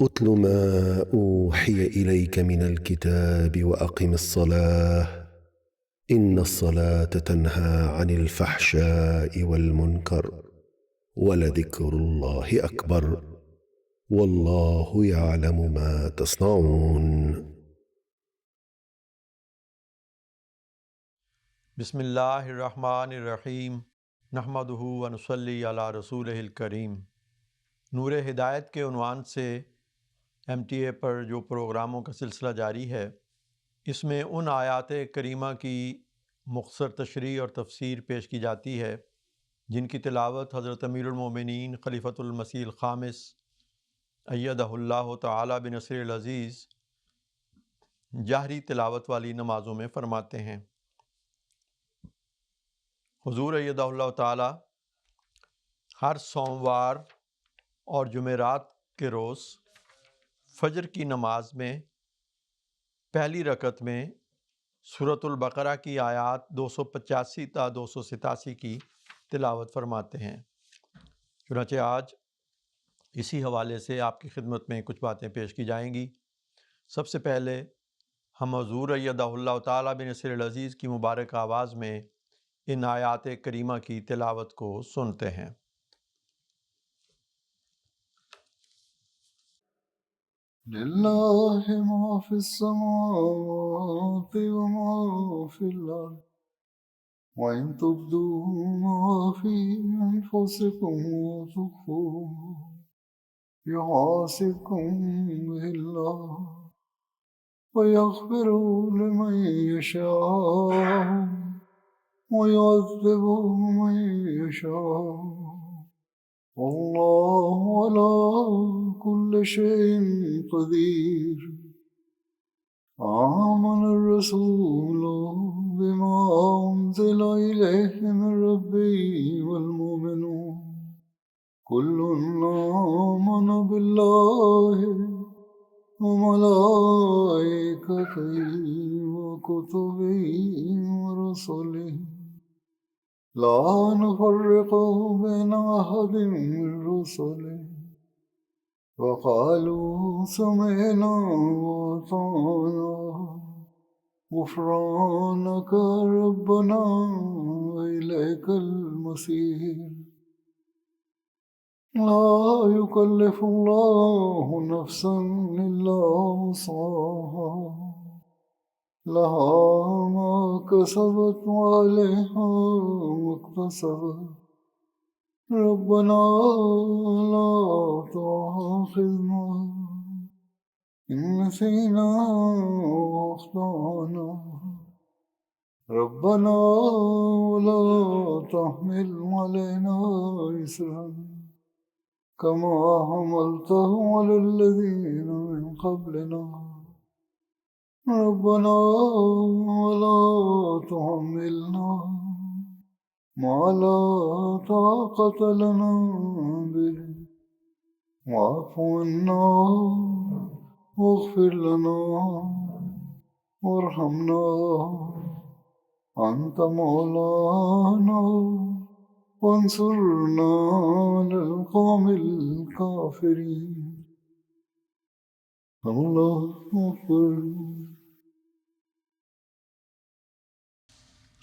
اتل ما أوحي إليك من الكتاب وأقم الصلاة إن الصلاة تنهى عن الفحشاء والمنكر ولذكر الله أكبر والله يعلم ما تصنعون. بسم اللہ الرحمن الرحیم نحمدہ ونصلی علی رسولہ الکریم۔ نور ہدایت کے عنوان سے MTA پر جو پروگراموں کا سلسلہ جاری ہے، اس میں ان آیات کریمہ کی مختصر تشریح اور تفسیر پیش کی جاتی ہے جن کی تلاوت حضرت امیر المومنین خلیفۃ المسیح الخامس ایدہ اللہ تعالی بنصر العزیز جہری تلاوت والی نمازوں میں فرماتے ہیں۔ حضور ایدہ اللہ تعالی ہر سوموار اور جمعرات کے روز فجر کی نماز میں پہلی رکعت میں سورۃ البقرہ کی آیات 285 تا 287 کی تلاوت فرماتے ہیں۔ چنانچہ آج اسی حوالے سے آپ کی خدمت میں کچھ باتیں پیش کی جائیں گی۔ سب سے پہلے ہم حضور ایدہ اللہ تعالی بنصر العزیز کی مبارک آواز میں ان آیات کریمہ کی تلاوت کو سنتے ہیں۔ لله ما في السماوات وما في الأرض وإن تبدوا ما في أنفسكم وتخفوه يحاسبكم به الله ويغفر لمن يشاء ويعذب من يشاء والله على كل شيء قدير آمن الرسول بما أنزل إليه من ربه والمؤمنون كل آمن بالله وملائكته وكتبه ورسله لا نفرق بين أحد من رسله وقالوا سمعنا وأطعنا غفرانك ربنا وإليك المصير لا يكلف الله نفسا إلا وسعها لها ما كسبت وعليها ما اكتسبت ربنا لا تؤاخذنا إن نسينا وأخطأنا ربنا ولا تحمل علينا إصرا كما حملته على الذين من قبلنا ربنا ولا تحملنا ما لا طاقة لنا به واعف عنا واغفر لنا وارحمنا أنت مولانا وانصرنا على القوم الكافرين الله أكبر۔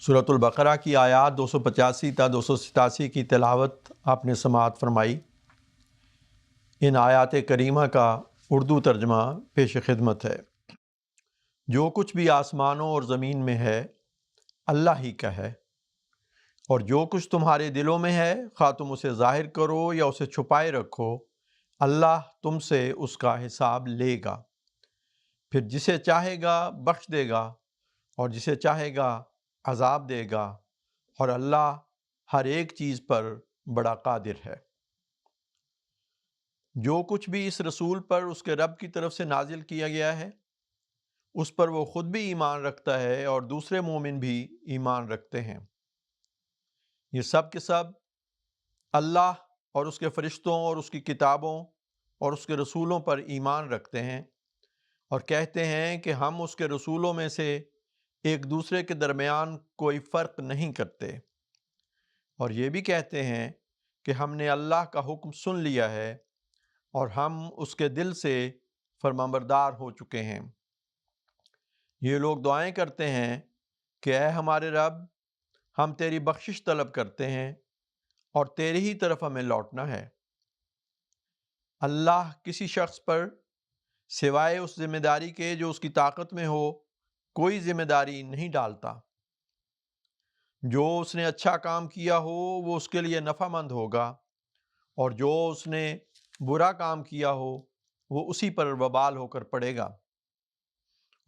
سورۃ البقرہ کی آیات 285 تا 287 کی تلاوت آپ نے سماعت فرمائی۔ ان آیات کریمہ کا اردو ترجمہ پیش خدمت ہے۔ جو کچھ بھی آسمانوں اور زمین میں ہے اللہ ہی کا ہے، اور جو کچھ تمہارے دلوں میں ہے خواہ تم اسے ظاہر کرو یا اسے چھپائے رکھو، اللہ تم سے اس کا حساب لے گا، پھر جسے چاہے گا بخش دے گا اور جسے چاہے گا عذاب دے گا، اور اللہ ہر ایک چیز پر بڑا قادر ہے۔ جو کچھ بھی اس رسول پر اس کے رب کی طرف سے نازل کیا گیا ہے اس پر وہ خود بھی ایمان رکھتا ہے اور دوسرے مومن بھی ایمان رکھتے ہیں۔ یہ سب کے سب اللہ اور اس کے فرشتوں اور اس کی کتابوں اور اس کے رسولوں پر ایمان رکھتے ہیں اور کہتے ہیں کہ ہم اس کے رسولوں میں سے ایک دوسرے کے درمیان کوئی فرق نہیں کرتے، اور یہ بھی کہتے ہیں کہ ہم نے اللہ کا حکم سن لیا ہے اور ہم اس کے دل سے فرمانبردار ہو چکے ہیں۔ یہ لوگ دعائیں کرتے ہیں کہ اے ہمارے رب، ہم تیری بخشش طلب کرتے ہیں اور تیری ہی طرف ہمیں لوٹنا ہے۔ اللہ کسی شخص پر سوائے اس ذمہ داری کے جو اس کی طاقت میں ہو کوئی ذمہ داری نہیں ڈالتا۔ جو اس نے اچھا کام کیا ہو وہ اس کے لیے نفع مند ہوگا، اور جو اس نے برا کام کیا ہو وہ اسی پر وبال ہو کر پڑے گا۔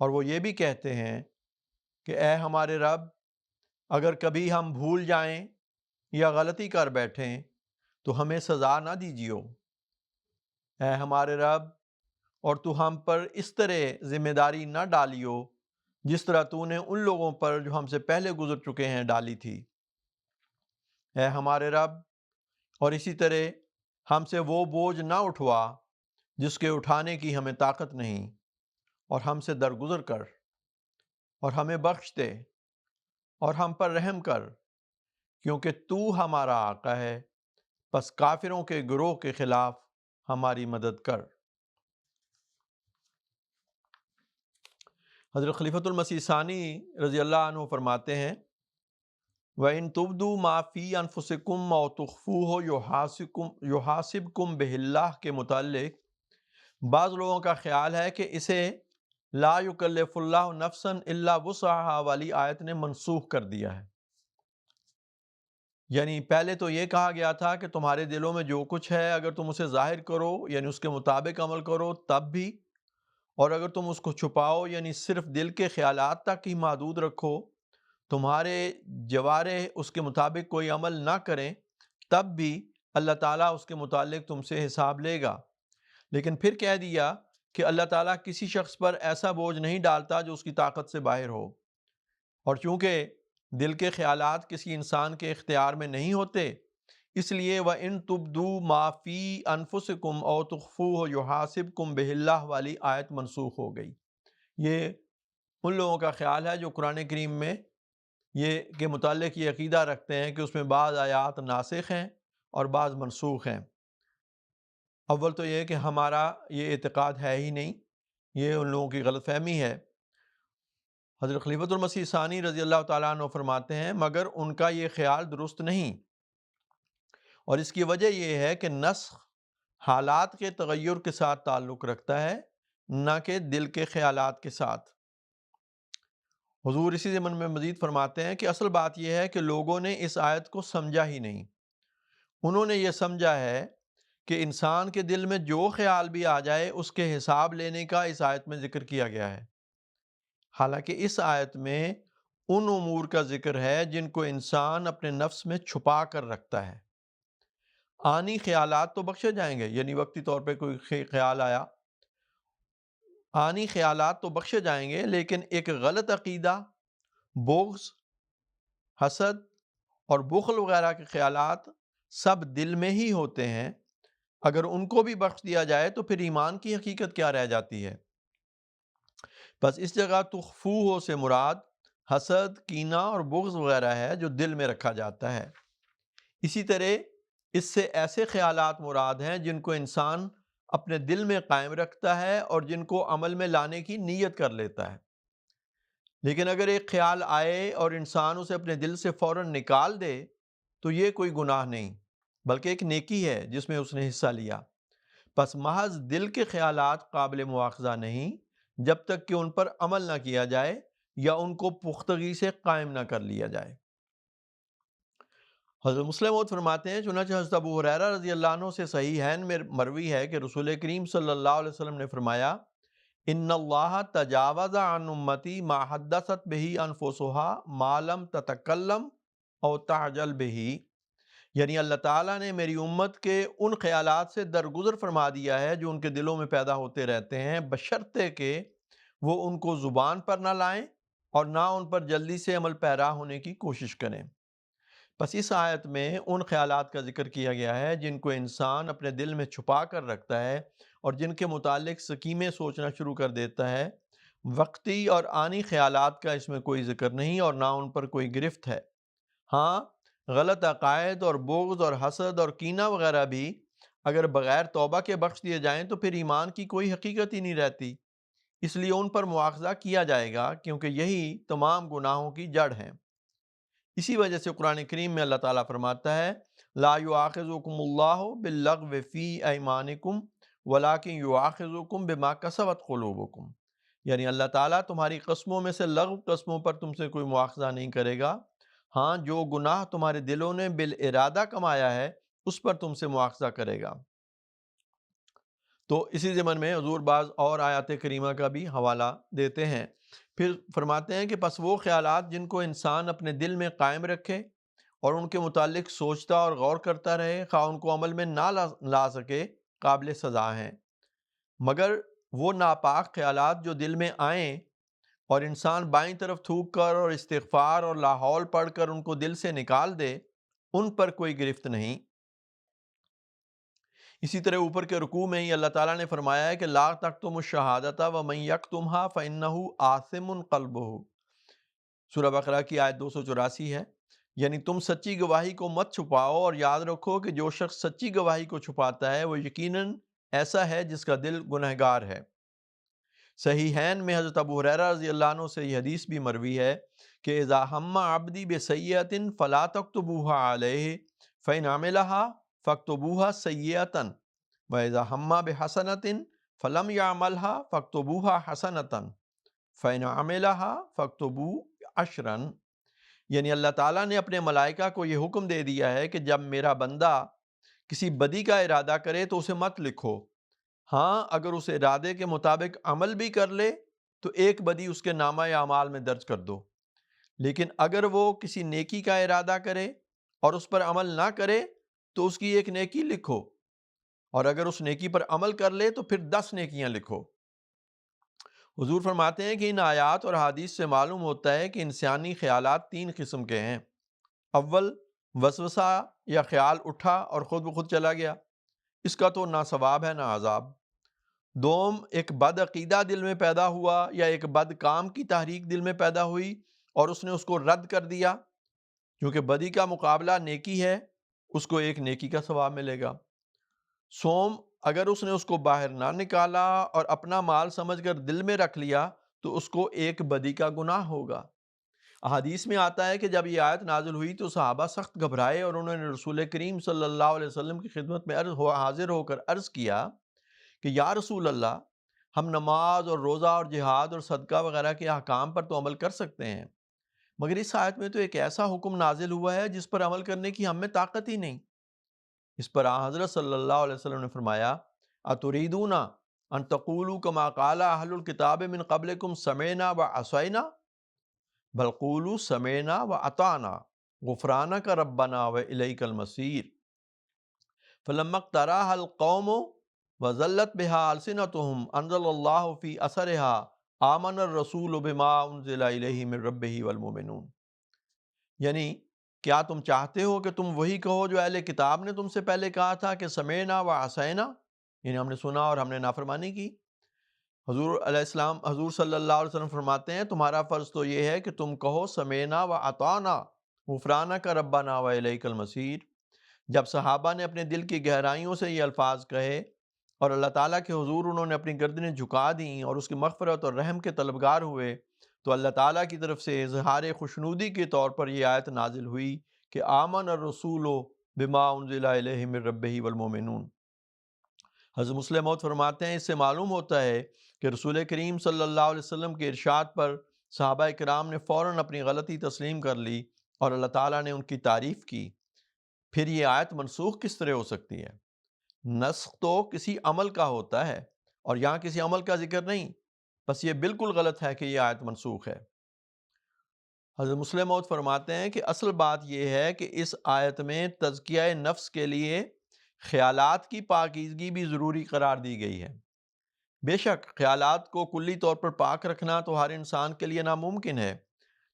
اور وہ یہ بھی کہتے ہیں کہ اے ہمارے رب، اگر کبھی ہم بھول جائیں یا غلطی کر بیٹھیں تو ہمیں سزا نہ دیجیو۔ اے ہمارے رب، اور تو ہم پر اس طرح ذمہ داری نہ ڈالیو جس طرح تو نے ان لوگوں پر جو ہم سے پہلے گزر چکے ہیں ڈالی تھی۔ اے ہمارے رب، اور اسی طرح ہم سے وہ بوجھ نہ اٹھوا جس کے اٹھانے کی ہمیں طاقت نہیں، اور ہم سے درگزر کر اور ہمیں بخش دے اور ہم پر رحم کر، کیونکہ تو ہمارا آقا ہے، پس کافروں کے گروہ کے خلاف ہماری مدد کر۔ حضرت خلیفۃ المسیح ثانی رضی اللہ عنہ فرماتے ہیں وَإِن تُبْدُوا مَا فِي أَنفُسِكُمْ أَوْ تُخْفُوهُ يُحَاسِبْكُم بِهِ اللہ کے متعلق بعض لوگوں کا خیال ہے کہ اسے لا یکلف اللہ نفسا الا وسعها والی آیت نے منسوخ کر دیا ہے۔ یعنی پہلے تو یہ کہا گیا تھا کہ تمہارے دلوں میں جو کچھ ہے اگر تم اسے ظاہر کرو یعنی اس کے مطابق عمل کرو تب بھی، اور اگر تم اس کو چھپاؤ یعنی صرف دل کے خیالات تک ہی محدود رکھو، تمہارے جوارح اس کے مطابق کوئی عمل نہ کریں تب بھی اللہ تعالیٰ اس کے متعلق تم سے حساب لے گا۔ لیکن پھر کہہ دیا کہ اللہ تعالیٰ کسی شخص پر ایسا بوجھ نہیں ڈالتا جو اس کی طاقت سے باہر ہو، اور چونکہ دل کے خیالات کسی انسان کے اختیار میں نہیں ہوتے، اس لیے وَإِن تُبْدُوا مَا فِي أَنفُسِكُمْ أَوْ تُخْفُوهُ يُحَاسِبْكُم بِهِ اللہ والی آیت منسوخ ہو گئی۔ یہ ان لوگوں کا خیال ہے جو قرآن کریم میں یہ کے متعلق یہ عقیدہ رکھتے ہیں کہ اس میں بعض آیات ناسخ ہیں اور بعض منسوخ ہیں۔ اول تو یہ کہ ہمارا یہ اعتقاد ہے ہی نہیں، یہ ان لوگوں کی غلط فہمی ہے۔ حضرت خلیفۃ المسیح ثانی رضی اللہ تعالیٰ عنہ فرماتے ہیں مگر ان کا یہ خیال درست نہیں، اور اس کی وجہ یہ ہے کہ نسخ حالات کے تغیر کے ساتھ تعلق رکھتا ہے، نہ کہ دل کے خیالات کے ساتھ۔ حضور اسی ضمن میں مزید فرماتے ہیں کہ اصل بات یہ ہے کہ لوگوں نے اس آیت کو سمجھا ہی نہیں۔ انہوں نے یہ سمجھا ہے کہ انسان کے دل میں جو خیال بھی آ جائے اس کے حساب لینے کا اس آیت میں ذکر کیا گیا ہے، حالانکہ اس آیت میں ان امور کا ذکر ہے جن کو انسان اپنے نفس میں چھپا کر رکھتا ہے۔ آنی خیالات تو بخشے جائیں گے، یعنی وقتی طور پہ کوئی خیال آیا، آنی خیالات تو بخشے جائیں گے، لیکن ایک غلط عقیدہ، بغض، حسد اور بخل وغیرہ کے خیالات سب دل میں ہی ہوتے ہیں۔ اگر ان کو بھی بخش دیا جائے تو پھر ایمان کی حقیقت کیا رہ جاتی ہے؟ بس اس جگہ تخفوہ سے مراد حسد، کینہ اور بغض وغیرہ ہے جو دل میں رکھا جاتا ہے۔ اسی طرح اس سے ایسے خیالات مراد ہیں جن کو انسان اپنے دل میں قائم رکھتا ہے اور جن کو عمل میں لانے کی نیت کر لیتا ہے۔ لیکن اگر ایک خیال آئے اور انسان اسے اپنے دل سے فوراً نکال دے تو یہ کوئی گناہ نہیں بلکہ ایک نیکی ہے جس میں اس نے حصہ لیا۔ پس محض دل کے خیالات قابل مواخذہ نہیں جب تک کہ ان پر عمل نہ کیا جائے یا ان کو پختگی سے قائم نہ کر لیا جائے۔ حضرت مسلم موعود فرماتے ہیں چنانچہ حضرت ابو ہریرہ رضی اللہ عنہ سے صحیحین میں مروی ہے کہ رسول کریم صلی اللہ علیہ وسلم نے فرمایا ان اللہ تجاوز عن امتی ما حدثت بہ انفسها ما لم تتکلم او تعجل بہ، یعنی اللہ تعالیٰ نے میری امت کے ان خیالات سے درگزر فرما دیا ہے جو ان کے دلوں میں پیدا ہوتے رہتے ہیں، بشرطے کہ وہ ان کو زبان پر نہ لائیں اور نہ ان پر جلدی سے عمل پیرا ہونے کی کوشش کریں۔ بس اس آیت میں ان خیالات کا ذکر کیا گیا ہے جن کو انسان اپنے دل میں چھپا کر رکھتا ہے اور جن کے متعلق سکیمیں سوچنا شروع کر دیتا ہے۔ وقتی اور آنی خیالات کا اس میں کوئی ذکر نہیں اور نہ ان پر کوئی گرفت ہے۔ ہاں، غلط عقائد اور بغض اور حسد اور کینہ وغیرہ بھی اگر بغیر توبہ کے بخش دیے جائیں تو پھر ایمان کی کوئی حقیقت ہی نہیں رہتی، اس لیے ان پر مواخذہ کیا جائے گا کیونکہ یہی تمام گناہوں کی جڑ ہیں۔ اسی وجہ سے قرآن کریم میں اللہ تعالیٰ فرماتا ہے لا یؤاخذکم اللہ باللغو فی ایمانکم ولکن یؤاخذکم بما کسبت قلوبکم، یعنی اللہ تعالیٰ تمہاری قسموں میں سے لغو قسموں پر تم سے کوئی مواخذہ نہیں کرے گا، ہاں جو گناہ تمہارے دلوں نے بالارادہ کمایا ہے اس پر تم سے مواخذہ کرے گا۔ تو اسی ضمن میں حضور بعض اور آیات کریمہ کا بھی حوالہ دیتے ہیں، پھر فرماتے ہیں کہ پس وہ خیالات جن کو انسان اپنے دل میں قائم رکھے اور ان کے متعلق سوچتا اور غور کرتا رہے، خواہ ان کو عمل میں نہ لا سکے، قابل سزا ہیں، مگر وہ ناپاک خیالات جو دل میں آئیں اور انسان بائیں طرف تھوک کر اور استغفار اور لا حول پڑھ کر ان کو دل سے نکال دے، ان پر کوئی گرفت نہیں۔ اسی طرح اوپر کے رکوع میں ہی اللہ تعالیٰ نے فرمایا ہے کہ لا تکتموا الشہادۃ ومن یکتمھا فانہ آثم قلبہ، سورہ بقرہ کی آیت 284 ہے، یعنی تم سچی گواہی کو مت چھپاؤ اور یاد رکھو کہ جو شخص سچی گواہی کو چھپاتا ہے وہ یقیناً ایسا ہے جس کا دل گنہگار ہے۔ صحیحین میں حضرت ابو ہریرہ رضی اللہ عنہ سے یہ حدیث بھی مروی ہے کہ اذا ہم عبدی بسیئۃ فلا تکتبوها علیہ فإن عملها فاکتبوها سیئۃ وإذا ہم بحسنۃ فلم يعملها فاکتبوها حسنۃ فإن عملها فاکتبوا عشرا، یعنی اللہ تعالیٰ نے اپنے ملائکہ کو یہ حکم دے دیا ہے کہ جب میرا بندہ کسی بدی کا ارادہ کرے تو اسے مت لکھو، ہاں اگر اس ارادے کے مطابق عمل بھی کر لے تو ایک بدی اس کے نامہ اعمال میں درج کر دو، لیکن اگر وہ کسی نیکی کا ارادہ کرے اور اس پر عمل نہ کرے تو اس کی ایک نیکی لکھو، اور اگر اس نیکی پر عمل کر لے تو پھر 10 نیکیاں لکھو۔ حضور فرماتے ہیں کہ ان آیات اور حدیث سے معلوم ہوتا ہے کہ انسانی خیالات 3 قسم کے ہیں۔ اول، وسوسہ یا خیال اٹھا اور خود بخود چلا گیا، اس کا تو نہ ثواب ہے نہ عذاب۔ دوم، ایک بد عقیدہ دل میں پیدا ہوا یا ایک بد کام کی تحریک دل میں پیدا ہوئی اور اس نے اس کو رد کر دیا، کیونکہ بدی کا مقابلہ نیکی ہے، اس کو ایک نیکی کا ثواب ملے گا۔ سوم، اگر اس نے اس کو باہر نہ نکالا اور اپنا مال سمجھ کر دل میں رکھ لیا تو اس کو ایک بدی کا گناہ ہوگا۔ احادیث میں آتا ہے کہ جب یہ آیت نازل ہوئی تو صحابہ سخت گھبرائے اور انہوں نے رسول کریم صلی اللہ علیہ وسلم کی خدمت میں حاضر ہو کر عرض کیا کہ یا رسول اللہ، ہم نماز اور روزہ اور جہاد اور صدقہ وغیرہ کے احکام پر تو عمل کر سکتے ہیں، مگر اس آیت میں تو ایک ایسا حکم نازل ہوا ہے جس پر عمل کرنے کی ہم میں طاقت ہی نہیں۔ اس پر حضرت صلی اللہ علیہ وسلم نے فرمایا اتریدون ان تقولوا کما قال اہل الکتاب من قبلکم سمعنا وعصینا بل قولوا سمعنا واطعنا غفرانک ربنا والیک المصیر فلما اقتراها القوم وذلت بها السنتهم انزل الله في اثرها آمن الرسول بما انزل الیہ من ربہ والمؤمنون، یعنی کیا تم چاہتے ہو کہ تم وہی کہو جو اہل کتاب نے تم سے پہلے کہا تھا کہ سمعنا وعصینا، یعنی ہم نے سنا اور ہم نے نافرمانی کی؟ حضور صلی اللہ علیہ وسلم فرماتے ہیں تمہارا فرض تو یہ ہے کہ تم کہو سمعنا واطعنا غفرانک ربنا والیک المصیر۔ جب صحابہ نے اپنے دل کی گہرائیوں سے یہ الفاظ کہے اور اللہ تعالیٰ کے حضور انہوں نے اپنی گردنیں جھکا دیں اور اس کی مغفرت اور رحم کے طلبگار ہوئے، تو اللہ تعالیٰ کی طرف سے اظہار خوشنودی کے طور پر یہ آیت نازل ہوئی کہ آمن الرسول بما انزل الیہ من ربہ والمؤمنون۔ حضرت مسلم موعود فرماتے ہیں اس سے معلوم ہوتا ہے کہ رسول کریم صلی اللہ علیہ وسلم کے ارشاد پر صحابہ کرام نے فوراً اپنی غلطی تسلیم کر لی اور اللہ تعالیٰ نے ان کی تعریف کی۔ پھر یہ آیت منسوخ کس طرح ہو سکتی ہے؟ نسخ تو کسی عمل کا ہوتا ہے اور یہاں کسی عمل کا ذکر نہیں، بس یہ بالکل غلط ہے کہ یہ آیت منسوخ ہے۔ حضرت مسلم موعود فرماتے ہیں کہ اصل بات یہ ہے کہ اس آیت میں تزکیہ نفس کے لیے خیالات کی پاکیزگی بھی ضروری قرار دی گئی ہے۔ بے شک خیالات کو کلی طور پر پاک رکھنا تو ہر انسان کے لیے ناممکن ہے،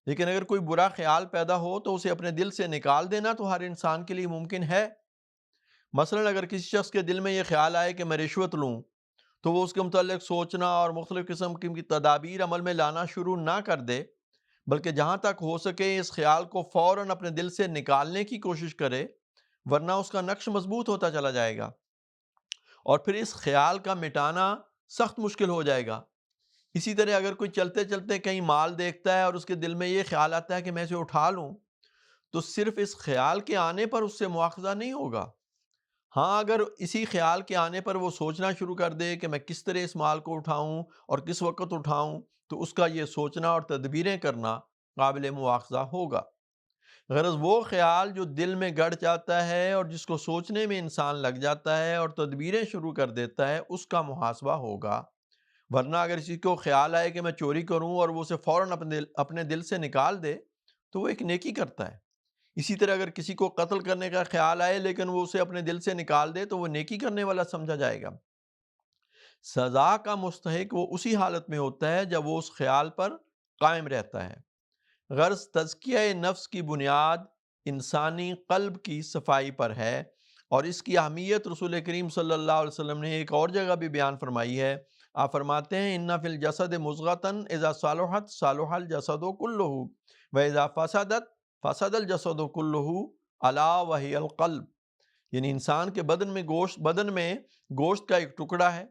لیکن اگر کوئی برا خیال پیدا ہو تو اسے اپنے دل سے نکال دینا تو ہر انسان کے لیے ممکن ہے۔ مثلا اگر کسی شخص کے دل میں یہ خیال آئے کہ میں رشوت لوں تو وہ اس کے متعلق سوچنا اور مختلف قسم کی تدابیر عمل میں لانا شروع نہ کر دے، بلکہ جہاں تک ہو سکے اس خیال کو فوراً اپنے دل سے نکالنے کی کوشش کرے، ورنہ اس کا نقش مضبوط ہوتا چلا جائے گا۔ اور پھر اس خیال کا مٹانا سخت مشکل ہو جائے گا۔ اسی طرح اگر کوئی چلتے چلتے کہیں مال دیکھتا ہے اور اس کے دل میں یہ خیال آتا ہے کہ میں اسے اٹھا لوں، تو صرف اس خیال کے آنے پر اس سے مواخذہ نہیں ہوگا۔ ہاں، اگر اسی خیال کے آنے پر وہ سوچنا شروع کر دے کہ میں کس طرح اس مال کو اٹھاؤں اور کس وقت اٹھاؤں، تو اس کا یہ سوچنا اور تدبیریں کرنا قابل مواخذہ ہوگا۔ غرض وہ خیال جو دل میں گڑ جاتا ہے اور جس کو سوچنے میں انسان لگ جاتا ہے اور تدبیریں شروع کر دیتا ہے، اس کا محاسبہ ہوگا۔ ورنہ اگر کسی کو خیال آئے کہ میں چوری کروں اور وہ اسے فوراً اپنے دل سے نکال دے، تو وہ ایک نیکی کرتا ہے۔ اسی طرح اگر کسی کو قتل کرنے کا خیال آئے لیکن وہ اسے اپنے دل سے نکال دے، تو وہ نیکی کرنے والا سمجھا جائے گا۔ سزا کا مستحق وہ اسی حالت میں ہوتا ہے جب وہ اس خیال پر قائم رہتا ہے۔ غرض تزکیہ نفس کی بنیاد انسانی قلب کی صفائی پر ہے، اور اس کی اہمیت رسول کریم صلی اللہ علیہ وسلم نے ایک اور جگہ بھی بیان فرمائی ہے۔ آپ فرماتے ہیں ان فی الجسد مضغۃ اذا صلحت صلح الجسد کلہ واذا فسدت فسد الجسد کلہ الا وہی القلب، یعنی انسان کے بدن میں گوشت کا ایک ٹکڑا ہے،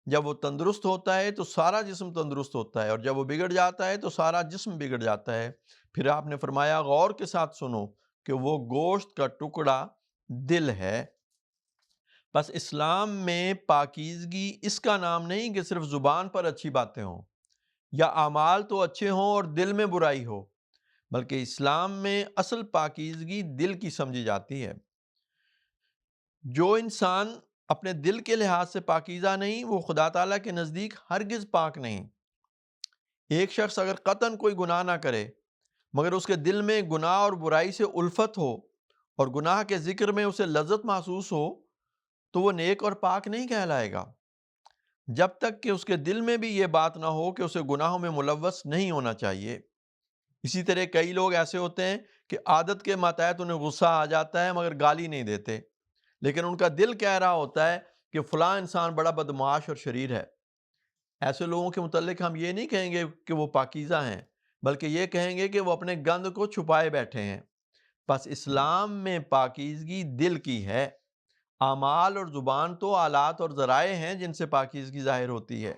جب وہ تندرست ہوتا ہے تو سارا جسم تندرست ہوتا ہے، اور جب وہ بگڑ جاتا ہے تو سارا جسم بگڑ جاتا ہے۔ پھر آپ نے فرمایا غور کے ساتھ سنو کہ وہ گوشت کا ٹکڑا دل ہے۔ بس اسلام میں پاکیزگی اس کا نام نہیں کہ صرف زبان پر اچھی باتیں ہوں یا اعمال تو اچھے ہوں اور دل میں برائی ہو، بلکہ اسلام میں اصل پاکیزگی دل کی سمجھی جاتی ہے۔ جو انسان اپنے دل کے لحاظ سے پاکیزہ نہیں، وہ خدا تعالیٰ کے نزدیک ہرگز پاک نہیں۔ ایک شخص اگر قطعاً کوئی گناہ نہ کرے مگر اس کے دل میں گناہ اور برائی سے الفت ہو اور گناہ کے ذکر میں اسے لذت محسوس ہو، تو وہ نیک اور پاک نہیں کہلائے گا، جب تک کہ اس کے دل میں بھی یہ بات نہ ہو کہ اسے گناہوں میں ملوث نہیں ہونا چاہیے۔ اسی طرح کئی لوگ ایسے ہوتے ہیں کہ عادت کے ماتحت انہیں غصہ آ جاتا ہے مگر گالی نہیں دیتے، لیکن ان کا دل کہہ رہا ہوتا ہے کہ فلاں انسان بڑا بدمعاش اور شریر ہے۔ ایسے لوگوں کے متعلق ہم یہ نہیں کہیں گے کہ وہ پاکیزہ ہیں، بلکہ یہ کہیں گے کہ وہ اپنے گند کو چھپائے بیٹھے ہیں۔ پس اسلام میں پاکیزگی دل کی ہے۔ اعمال اور زبان تو آلات اور ذرائع ہیں جن سے پاکیزگی ظاہر ہوتی ہے۔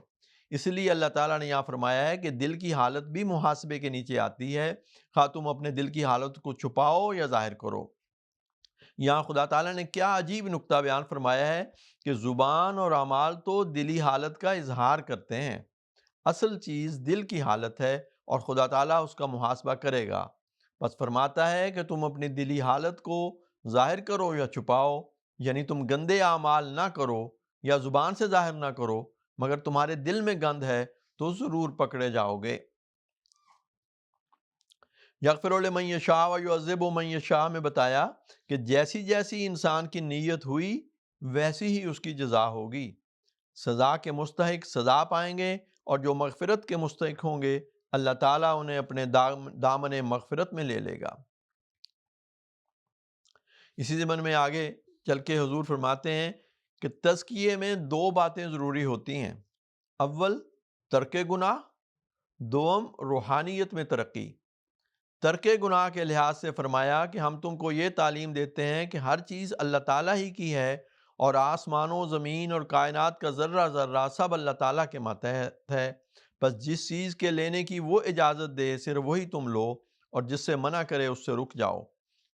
اس لیے اللہ تعالیٰ نے یہاں فرمایا ہے کہ دل کی حالت بھی محاسبے کے نیچے آتی ہے، خواہ تم اپنے دل کی حالت کو چھپاؤ یا ظاہر کرو۔ یہاں خدا تعالیٰ نے کیا عجیب نکتہ بیان فرمایا ہے کہ زبان اور اعمال تو دلی حالت کا اظہار کرتے ہیں، اصل چیز دل کی حالت ہے اور خدا تعالیٰ اس کا محاسبہ کرے گا۔ بس فرماتا ہے کہ تم اپنی دلی حالت کو ظاہر کرو یا چھپاؤ، یعنی تم گندے اعمال نہ کرو یا زبان سے ظاہر نہ کرو، مگر تمہارے دل میں گند ہے تو ضرور پکڑے جاؤ گے۔ یغفر لمن یشاء ویعذب من یشاء میں بتایا کہ جیسی جیسی انسان کی نیت ہوئی ویسی ہی اس کی جزا ہوگی۔ سزا کے مستحق سزا پائیں گے، اور جو مغفرت کے مستحق ہوں گے اللہ تعالیٰ انہیں اپنے دامن مغفرت میں لے لے گا۔ اسی ضمن میں آگے چل کے حضور فرماتے ہیں کہ تزکیے میں دو باتیں ضروری ہوتی ہیں، اول ترک گناہ، دوم روحانیت میں ترقی۔ ترک گناہ کے لحاظ سے فرمایا کہ ہم تم کو یہ تعلیم دیتے ہیں کہ ہر چیز اللہ تعالیٰ ہی کی ہے، اور آسمان و زمین اور کائنات کا ذرہ ذرہ سب اللہ تعالیٰ کے ماتحت ہے، بس جس چیز کے لینے کی وہ اجازت دے صرف وہی تم لو، اور جس سے منع کرے اس سے رک جاؤ،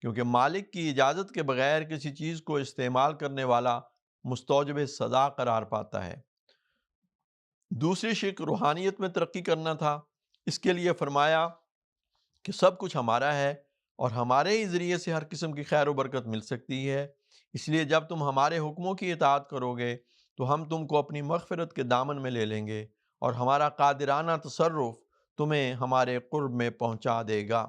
کیونکہ مالک کی اجازت کے بغیر کسی چیز کو استعمال کرنے والا مستوجب سزا قرار پاتا ہے۔ دوسری شق روحانیت میں ترقی کرنا تھا۔ اس کے لیے فرمایا کہ سب کچھ ہمارا ہے اور ہمارے ہی ذریعے سے ہر قسم کی خیر و برکت مل سکتی ہے، اس لیے جب تم ہمارے حکموں کی اطاعت کرو گے تو ہم تم کو اپنی مغفرت کے دامن میں لے لیں گے، اور ہمارا قادرانہ تصرف تمہیں ہمارے قرب میں پہنچا دے گا۔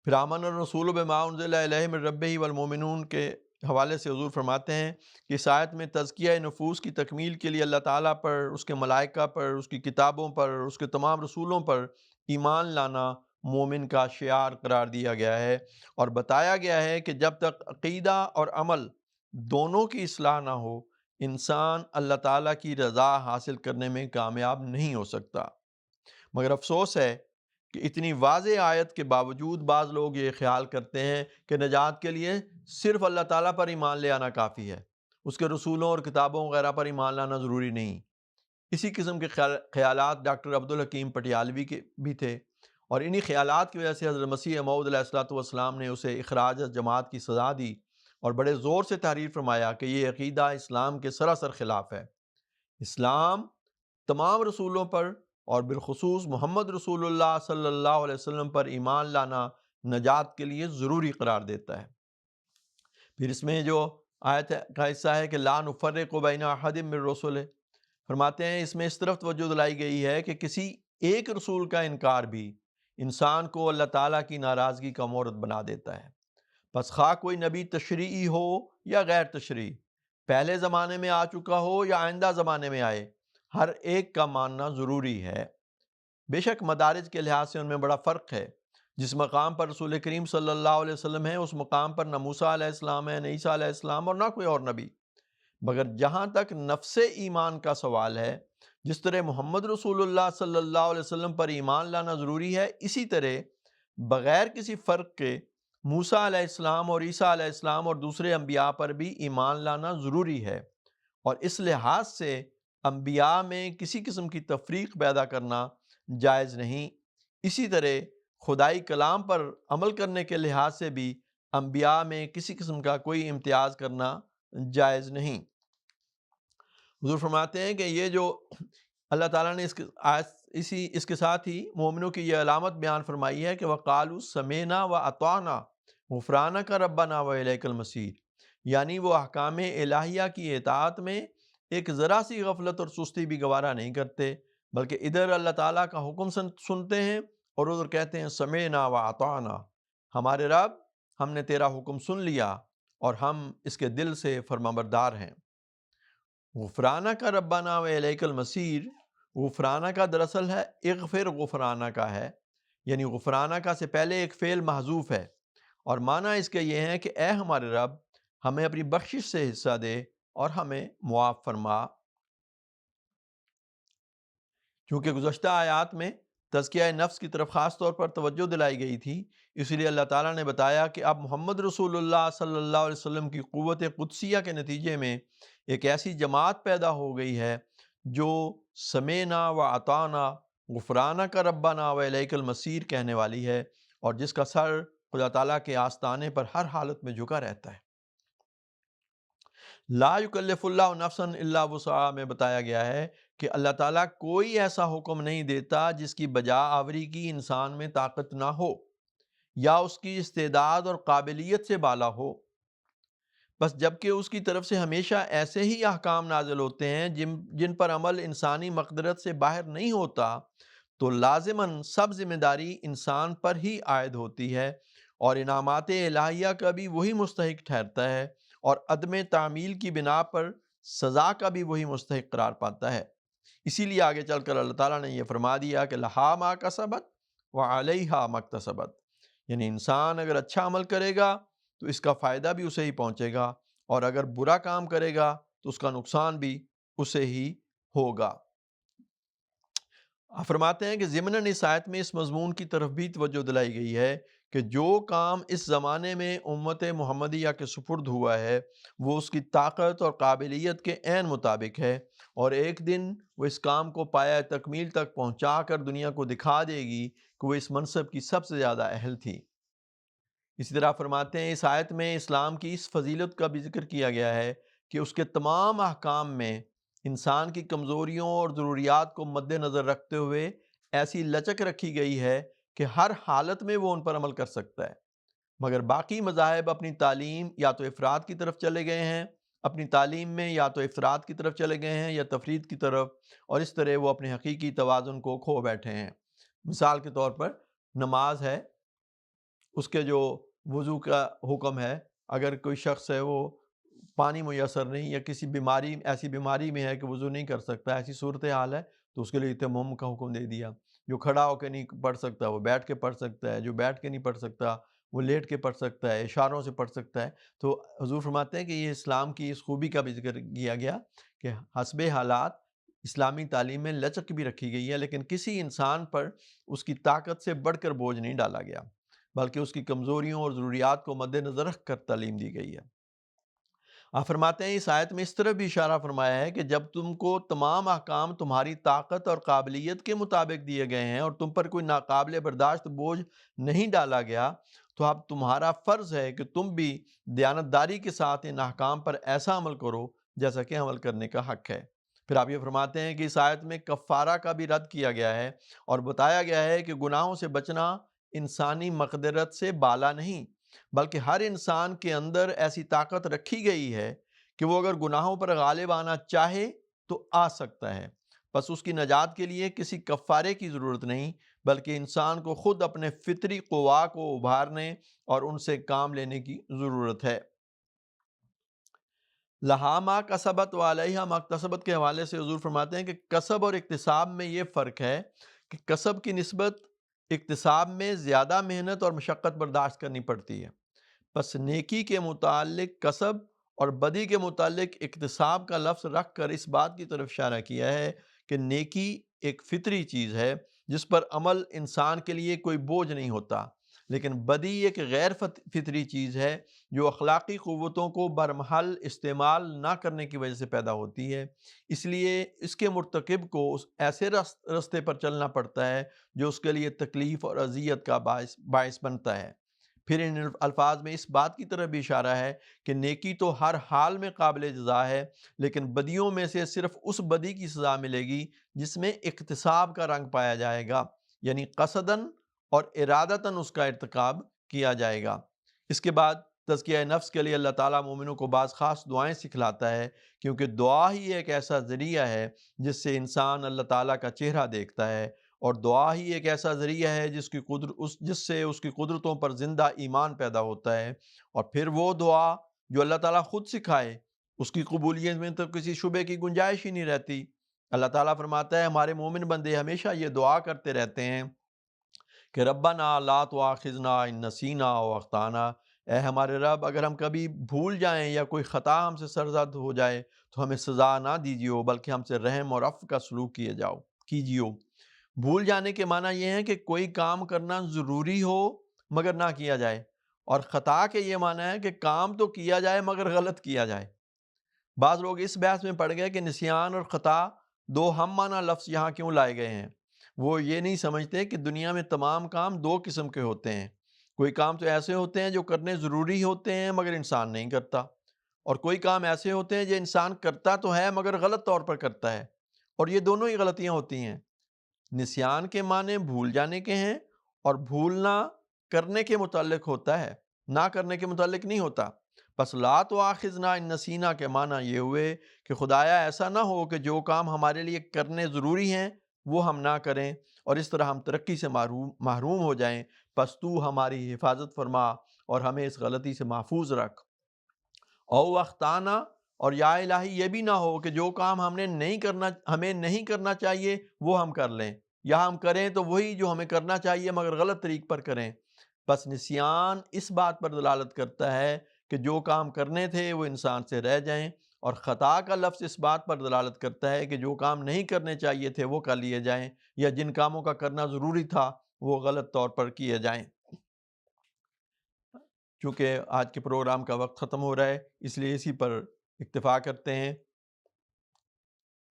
پھر آمن الرسول بما انزل الیہ من ربہ والمؤمنون کے حوالے سے حضور فرماتے ہیں کہ اس آیت میں تزکیہ نفوس کی تکمیل کے لیے اللہ تعالیٰ پر، اس کے ملائکہ پر، اس کی کتابوں پر، اس کے تمام رسولوں پر ایمان لانا مومن کا شعار قرار دیا گیا ہے، اور بتایا گیا ہے کہ جب تک عقیدہ اور عمل دونوں کی اصلاح نہ ہو انسان اللہ تعالیٰ کی رضا حاصل کرنے میں کامیاب نہیں ہو سکتا۔ مگر افسوس ہے کہ اتنی واضح آیت کے باوجود بعض لوگ یہ خیال کرتے ہیں کہ نجات کے لیے صرف اللہ تعالیٰ پر ایمان لے آنا کافی ہے، اس کے رسولوں اور کتابوں وغیرہ پر ایمان لانا ضروری نہیں۔ اسی قسم کے خیالات ڈاکٹر عبدالحکیم پٹیالوی کے بھی تھے، اور انہی خیالات کی وجہ سے حضرت مسیح موعود علیہ الصلوۃ والسلام نے اسے اخراج از جماعت کی سزا دی اور بڑے زور سے تحریر فرمایا کہ یہ عقیدہ اسلام کے سراسر خلاف ہے۔ اسلام تمام رسولوں پر اور بالخصوص محمد رسول اللہ صلی اللہ علیہ وسلم پر ایمان لانا نجات کے لیے ضروری قرار دیتا ہے۔ پھر اس میں جو آیت کا حصہ ہے کہ لا نفرق بین احد من رسلہ، فرماتے ہیں اس میں اس طرف توجہ دلائی گئی ہے کہ کسی ایک رسول کا انکار بھی انسان کو اللہ تعالیٰ کی ناراضگی کا مورد بنا دیتا ہے۔ پس خواہ کوئی نبی تشریعی ہو یا غیر تشریعی، پہلے زمانے میں آ چکا ہو یا آئندہ زمانے میں آئے، ہر ایک کا ماننا ضروری ہے۔ بے شک مدارج کے لحاظ سے ان میں بڑا فرق ہے۔ جس مقام پر رسول کریم صلی اللہ علیہ وسلم ہے، اس مقام پر نہ موسیٰ علیہ السلام ہے، نہ عیسیٰ علیہ السلام، اور نہ کوئی اور نبی۔ مگر جہاں تک نفس ایمان کا سوال ہے، جس طرح محمد رسول اللہ صلی اللہ علیہ وسلم پر ایمان لانا ضروری ہے، اسی طرح بغیر کسی فرق کے موسیٰ علیہ السلام اور عیسیٰ علیہ السلام اور دوسرے انبیاء پر بھی ایمان لانا ضروری ہے، اور اس لحاظ سے انبیاء میں کسی قسم کی تفریق پیدا کرنا جائز نہیں۔ اسی طرح خدائی کلام پر عمل کرنے کے لحاظ سے بھی انبیاء میں کسی قسم کا کوئی امتیاز کرنا جائز نہیں۔ حضور فرماتے ہیں کہ یہ جو اللہ تعالیٰ نے اس کے ساتھ ہی مومنوں کی یہ علامت بیان فرمائی ہے کہ وَقَالُوا سَمِعْنَا وَأَطَعْنَا غُفْرَانَكَ رَبَّنَا وَإِلَيْكَ الْمَصِيرُ، یعنی وہ احکام الہیہ کی اطاعت میں ایک ذرا سی غفلت اور سستی بھی گوارا نہیں کرتے، بلکہ ادھر اللہ تعالیٰ کا حکم سنتے ہیں اور ادھر کہتے ہیں سمعنا وأطعنا، ہمارے رب ہم نے تیرا حکم سن لیا اور ہم اس کے دل سے فرمانبردار ہیں۔ غفرانک ربنا وإلیک المصیر، غفرانہ کا دراصل ہے اغفر غفرانہ کا ہے، یعنی غفرانہ کا سے پہلے ایک فعل محذوف ہے، اور معنی اس کے یہ ہے کہ اے ہمارے رب ہمیں اپنی بخشش سے حصہ دے اور ہمیں معاف فرما۔ چونکہ گزشتہ آیات میں تزکیہ نفس کی طرف خاص طور پر توجہ دلائی گئی تھی، اس لیے اللہ تعالیٰ نے بتایا کہ اب محمد رسول اللہ صلی اللہ علیہ وسلم کی قوت قدسیہ کے نتیجے میں ایک ایسی جماعت پیدا ہو گئی ہے جو سمعنا و اطعنا غفرانک ربنا و الیک المصیر کہنے والی ہے، اور جس کا سر خدا تعالیٰ کے آستانے پر ہر حالت میں جھکا رہتا ہے۔ لا یکلف اللہ نفسا الا وسعہا میں بتایا گیا ہے کہ اللہ تعالیٰ کوئی ایسا حکم نہیں دیتا جس کی بجا آوری کی انسان میں طاقت نہ ہو یا اس کی استعداد اور قابلیت سے بالا ہو، بس جبکہ اس کی طرف سے ہمیشہ ایسے ہی احکام نازل ہوتے ہیں جن پر عمل انسانی مقدرت سے باہر نہیں ہوتا، تو لازماً سب ذمہ داری انسان پر ہی عائد ہوتی ہے، اور انعامات الہیہ کا بھی وہی مستحق ٹھہرتا ہے، اور عدم تعمیل کی بنا پر سزا کا بھی وہی مستحق قرار پاتا ہے۔ اسی لیے آگے چل کر اللہ تعالیٰ نے یہ فرما دیا کہ لہا ما کسبت وعلیہا ما اکتسبت، یعنی انسان اگر اچھا عمل کرے گا تو اس کا فائدہ بھی اسے ہی پہنچے گا، اور اگر برا کام کرے گا تو اس کا نقصان بھی اسے ہی ہوگا۔ فرماتے ہیں کہ ضمناً اس آیت میں اس مضمون کی طرف بھی توجہ دلائی گئی ہے کہ جو کام اس زمانے میں امت محمدیہ کے سپرد ہوا ہے وہ اس کی طاقت اور قابلیت کے عین مطابق ہے، اور ایک دن وہ اس کام کو پایہ تکمیل تک پہنچا کر دنیا کو دکھا دے گی کہ وہ اس منصب کی سب سے زیادہ اہل تھی۔ اسی طرح فرماتے ہیں اس آیت میں اسلام کی اس فضیلت کا بھی ذکر کیا گیا ہے کہ اس کے تمام احکام میں انسان کی کمزوریوں اور ضروریات کو مد نظر رکھتے ہوئے ایسی لچک رکھی گئی ہے کہ ہر حالت میں وہ ان پر عمل کر سکتا ہے، مگر باقی مذاہب اپنی تعلیم یا تو افراد کی طرف چلے گئے ہیں، اپنی تعلیم میں یا تو افراد کی طرف چلے گئے ہیں یا تفرید کی طرف، اور اس طرح وہ اپنے حقیقی توازن کو کھو بیٹھے ہیں۔ مثال کے طور پر نماز ہے، اس کے جو وضو کا حکم ہے، اگر کوئی شخص ہے وہ پانی میسر نہیں یا کسی بیماری ایسی بیماری میں ہے کہ وضو نہیں کر سکتا، ایسی صورتحال ہے تو اس کے لیے تیمم کا حکم دے دیا۔ جو کھڑا ہو کے نہیں پڑھ سکتا وہ بیٹھ کے پڑھ سکتا ہے، جو بیٹھ کے نہیں پڑھ سکتا وہ لیٹ کے پڑھ سکتا ہے، اشاروں سے پڑھ سکتا ہے۔ تو حضور فرماتے ہیں کہ یہ اسلام کی اس خوبی کا بھی ذکر کیا گیا کہ حسب حالات اسلامی تعلیم میں لچک بھی رکھی گئی ہے، لیکن کسی انسان پر اس کی طاقت سے بڑھ کر بوجھ نہیں ڈالا گیا، بلکہ اس کی کمزوریوں اور ضروریات کو مد نظر رکھ کر تعلیم دی گئی ہے۔ آپ فرماتے ہیں اس آیت میں اس طرح بھی اشارہ فرمایا ہے کہ جب تم کو تمام احکام تمہاری طاقت اور قابلیت کے مطابق دیے گئے ہیں اور تم پر کوئی ناقابل برداشت بوجھ نہیں ڈالا گیا، تو اب تمہارا فرض ہے کہ تم بھی دیانتداری کے ساتھ ان احکام پر ایسا عمل کرو جیسا کہ عمل کرنے کا حق ہے۔ پھر آپ یہ فرماتے ہیں کہ اس آیت میں کفارہ کا بھی رد کیا گیا ہے اور بتایا گیا ہے کہ گناہوں سے بچنا انسانی مقدرت سے بالا نہیں، بلکہ ہر انسان کے اندر ایسی طاقت رکھی گئی ہے کہ وہ اگر گناہوں پر غالب آنا چاہے تو آ سکتا ہے۔ بس اس کی نجات کے لیے کسی کفارے کی ضرورت نہیں، بلکہ انسان کو خود اپنے فطری قوا کو ابھارنے اور ان سے کام لینے کی ضرورت ہے۔ لہا ما کسبت و علیہا ما اکتسبت کے حوالے سے حضور فرماتے ہیں کہ کسب اور اکتساب میں یہ فرق ہے کہ کسب کی نسبت اکتساب میں زیادہ محنت اور مشقت برداشت کرنی پڑتی ہے، پس نیکی کے متعلق کسب اور بدی کے متعلق اکتساب کا لفظ رکھ کر اس بات کی طرف اشارہ کیا ہے کہ نیکی ایک فطری چیز ہے جس پر عمل انسان کے لیے کوئی بوجھ نہیں ہوتا، لیکن بدی ایک غیر فطری چیز ہے جو اخلاقی قوتوں کو برمحل استعمال نہ کرنے کی وجہ سے پیدا ہوتی ہے، اس لیے اس کے مرتکب کو ایسے رستے پر چلنا پڑتا ہے جو اس کے لیے تکلیف اور اذیت کا باعث بنتا ہے۔ پھر ان الفاظ میں اس بات کی طرف بھی اشارہ ہے کہ نیکی تو ہر حال میں قابل جزا ہے، لیکن بدیوں میں سے صرف اس بدی کی سزا ملے گی جس میں اکتساب کا رنگ پایا جائے گا، یعنی قصداً اور ارادتاً اس کا ارتکاب کیا جائے گا۔ اس کے بعد تزکیہ نفس کے لیے اللہ تعالیٰ مومنوں کو بعض خاص دعائیں سکھلاتا ہے، کیونکہ دعا ہی ایک ایسا ذریعہ ہے جس سے انسان اللہ تعالیٰ کا چہرہ دیکھتا ہے، اور دعا ہی ایک ایسا ذریعہ ہے جس سے اس کی قدرتوں پر زندہ ایمان پیدا ہوتا ہے، اور پھر وہ دعا جو اللہ تعالیٰ خود سکھائے اس کی قبولیت میں تو کسی شبے کی گنجائش ہی نہیں رہتی۔ اللہ تعالیٰ فرماتا ہے ہمارے مومن بندے ہمیشہ یہ دعا کرتے رہتے ہیں کہ ربنا لا تؤاخذنا ان نسینا او اخطانا، اے ہمارے رب اگر ہم کبھی بھول جائیں یا کوئی خطا ہم سے سرزد ہو جائے تو ہمیں سزا نہ دیجیو، بلکہ ہم سے رحم اور عفو کا سلوک کیجیو۔ بھول جانے کے معنی یہ ہے کہ کوئی کام کرنا ضروری ہو مگر نہ کیا جائے، اور خطا کے یہ معنی ہے کہ کام تو کیا جائے مگر غلط کیا جائے۔ بعض لوگ اس بحث میں پڑ گئے کہ نسیان اور خطا دو ہم معنی لفظ یہاں کیوں لائے گئے ہیں۔ وہ یہ نہیں سمجھتے کہ دنیا میں تمام کام دو قسم کے ہوتے ہیں، کوئی کام تو ایسے ہوتے ہیں جو کرنے ضروری ہوتے ہیں مگر انسان نہیں کرتا، اور کوئی کام ایسے ہوتے ہیں جو انسان کرتا تو ہے مگر غلط طور پر کرتا ہے، اور یہ دونوں ہی غلطیاں ہوتی ہیں۔ نسیان کے معنی بھول جانے کے ہیں، اور بھولنا کرنے کے متعلق ہوتا ہے، نہ کرنے کے متعلق نہیں ہوتا۔ پس لا تؤاخذنا ان نسینا کے معنی یہ ہوئے کہ خدایا ایسا نہ ہو کہ جو کام ہمارے لیے کرنے ضروری ہیں وہ ہم نہ کریں اور اس طرح ہم ترقی سے محروم ہو جائیں، پس تو ہماری حفاظت فرما اور ہمیں اس غلطی سے محفوظ رکھ۔ او اخطانا، اور یا الہی یہ بھی نہ ہو کہ جو کام ہمیں نہیں کرنا چاہیے وہ ہم کر لیں، یا ہم کریں تو وہی جو ہمیں کرنا چاہیے مگر غلط طریق پر کریں۔ بس نسیان اس بات پر دلالت کرتا ہے کہ جو کام کرنے تھے وہ انسان سے رہ جائیں، اور خطا کا لفظ اس بات پر دلالت کرتا ہے کہ جو کام نہیں کرنے چاہیے تھے وہ کر لیے جائیں، یا جن کاموں کا کرنا ضروری تھا وہ غلط طور پر کیے جائیں۔ چونکہ آج کے پروگرام کا وقت ختم ہو رہا ہے اس لیے اسی پر اکتفا کرتے ہیں۔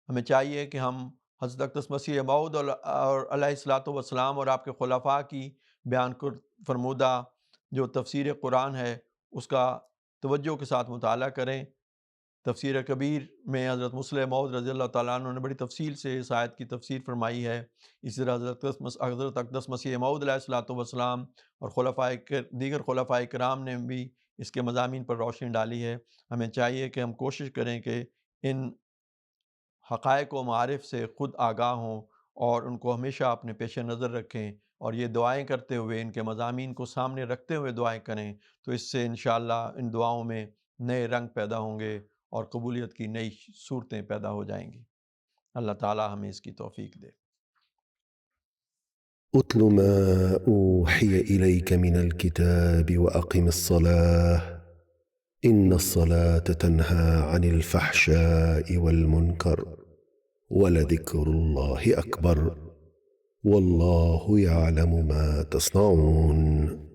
ہمیں چاہیے کہ ہم حضرت اقدس مسیح موعود اور علیہ الصلوۃ والسلام اور آپ کے خلفاء کی بیان فرمودہ جو تفسیر قرآن ہے اس کا توجہ کے ساتھ مطالعہ کریں۔ تفسیر کبیر میں حضرت مسلم موعود رضی اللہ تعالیٰ عنہ نے بڑی تفصیل سے اس آیت کی تفسیر فرمائی ہے۔ اسی طرح حضرت اقدس مسیح موعود علیہ الصلوۃ والسلام اور دیگر خلفاء کرام نے بھی اس کے مضامین پر روشنی ڈالی ہے۔ ہمیں چاہیے کہ ہم کوشش کریں کہ ان حقائق و معارف سے خود آگاہ ہوں اور ان کو ہمیشہ اپنے پیش نظر رکھیں، اور یہ دعائیں کرتے ہوئے ان کے مضامین کو سامنے رکھتے ہوئے دعائیں کریں، تو اس سے انشاءاللہ ان دعاؤں میں نئے رنگ پیدا ہوں گے اور قبولیت کی نئی صورتیں پیدا ہو جائیں گی۔ اللہ تعالیٰ ہمیں اس کی توفیق دے۔ اتل ما اوحی الیک من الکتاب واقم الصلاة ان الصلاة تنہی عن الفحشاء والمنکر ولذكر الله أكبر والله يعلم ما تصنعون